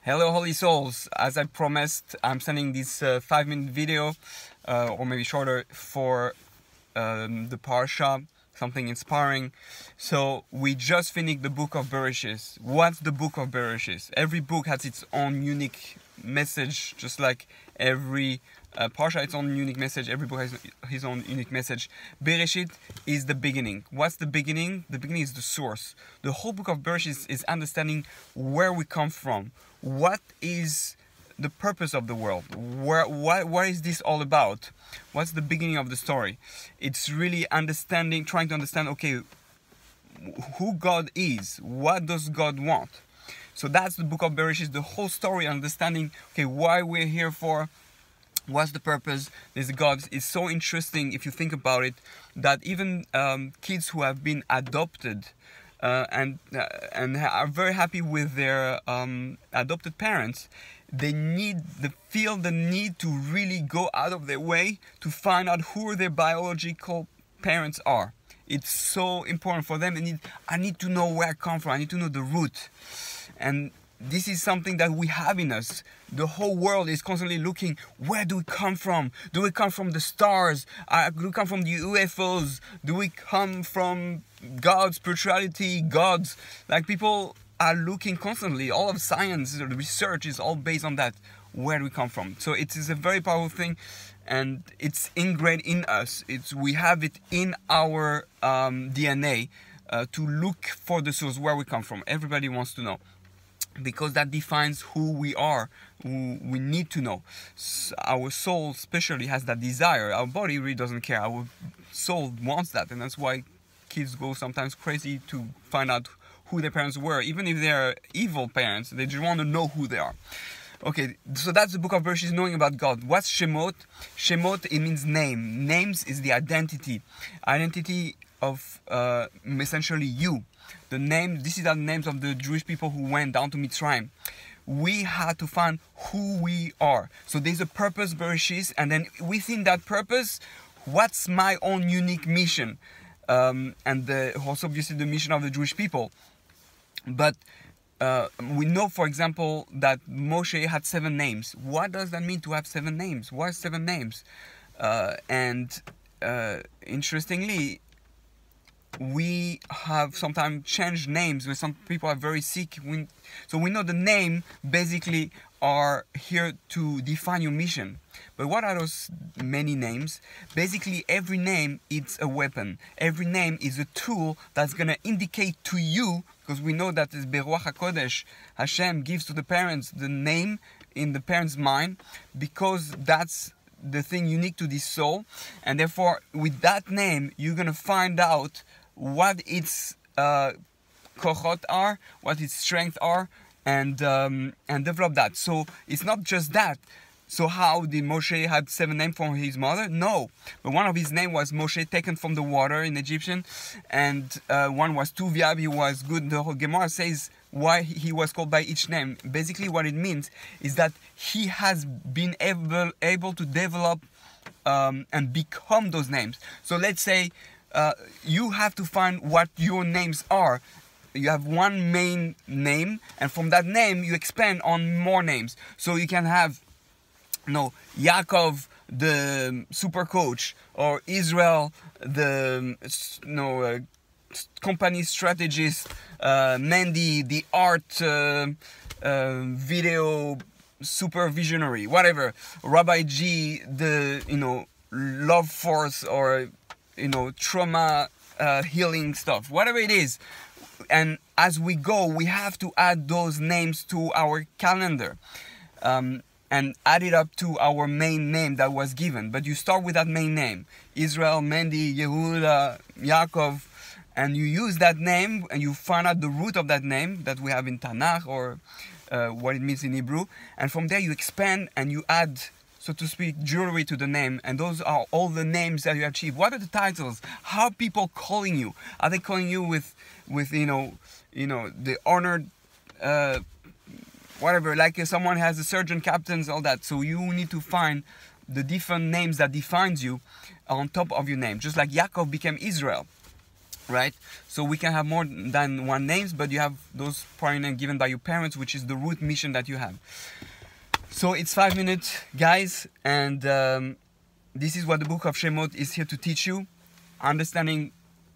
Hello Holy Souls, as I promised, I'm sending this 5-minute video, or maybe shorter, for the Parasha, something inspiring. So we just finished the book of Bereshis. What's the book of Bereshis? Every book has its own unique message, just like every Parasha, its own unique message. Every book has his own unique message. Bereshit is the beginning. What's the beginning? The beginning is the source. The whole book of Bereshit is understanding where we come from. What is the purpose of the world? What is this all about? What's the beginning of the story? It's really trying to understand, okay, who God is. What does God want? So that's the book of Bereshit, the whole story, understanding, okay, why we're here for, what's the purpose. There's a God. It's so interesting if you think about it, that even kids who have been adopted and are very happy with their adopted parents, they feel the need to really go out of their way to find out who their biological parents are. It's so important for them. I need to know where I come from. I need to know the root. And this is something that we have in us. The whole world is constantly looking, where do we come from? Do we come from the stars? Do we come from the UFOs? Do we come from God, spirituality, gods? Like, people are looking constantly. All of science, the research is all based on that. Where do we come from? So it is a very powerful thing, and it's ingrained in us. We have it in our DNA to look for the source, where we come from. Everybody wants to know, because that defines who we are, who we need to know. Our soul especially has that desire. Our body really doesn't care. Our soul wants that, and that's why kids go sometimes crazy to find out who their parents were. Even if they're evil parents, they just want to know who they are. Okay, so that's the book of Bereshit, knowing about God. What's Shemot? Shemot, it means name. Names is the identity. Identity of essentially you. These are the names of the Jewish people who went down to Mitzrayim. We had to find who we are. So there's a purpose, Bereshit, and then within that purpose, what's my own unique mission? And also obviously the mission of the Jewish people. But we know, for example, that Moshe had 7 names. What does that mean to have 7 names? Why 7 names? Interestingly, we have sometimes changed names when some people are very sick. So we know the name basically are here to define your mission. But what are those many names? Basically, every name is a weapon. Every name is a tool that's going to indicate to you, because we know that Beruach HaKodesh, Hashem gives to the parents the name in the parents' mind, because that's the thing unique to this soul. And therefore, with that name, you're going to find out what its kochot are, what its strengths are, and develop that. So it's not just that. So how did Moshe had 7 names for his mother? No, but one of his names was Moshe, taken from the water in Egyptian, and one was Tuviab, he was good. The whole Gemara says why he was called by each name. Basically what it means is that he has been able to develop and become those names. So let's say you have to find what your names are. You have one main name, and from that name you expand on more names. So you can have, Yaakov, the super coach, or Israel, the company strategist, Mandy, the art video super visionary, whatever, Rabbi G, the love force, or trauma healing stuff, whatever it is. And as we go, we have to add those names to our calendar, and add it up to our main name that was given. But you start with that main name, Israel, Mendy, Yehuda, Yaakov, and you use that name, and you find out the root of that name that we have in Tanakh, or what it means in Hebrew. And from there you expand and you add, so to speak, jewelry to the name. And those are all the names that you achieve. What are the titles? How are people calling you? Are they calling you with the honored whatever, like someone has a surgeon, captains, all that. So you need to find the different names that defines you on top of your name. Just like Yaakov became Israel. right? So we can have more than one names, but you have those prior names given by your parents, which is the root mission that you have. So it's 5 minutes, guys, and this is what the book of Shemot is here to teach you. Understanding,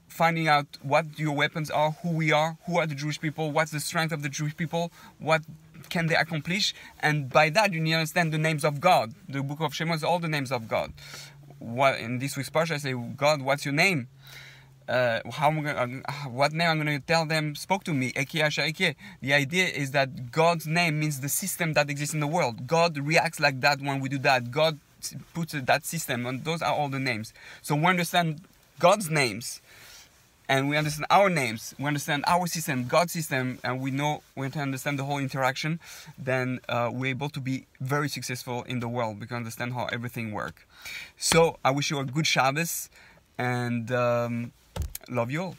finding out what your weapons are, who we are, who are the Jewish people, what's the strength of the Jewish people, what can they accomplish, and by that you need to understand the names of God. The book of Shemot is all the names of God. What in this week's Parasha I say, God, what's your name? What name I'm going to tell them spoke to me? Eke Asher Eke. The idea is that God's name means the system that exists in the world. God reacts like that when we do that. God puts that system, and those are all the names. So we understand God's names, and we understand our names. We understand our system, God's system, and we understand the whole interaction. Then we're able to be very successful in the world because we understand how everything works. So I wish you a good Shabbos, and love you all.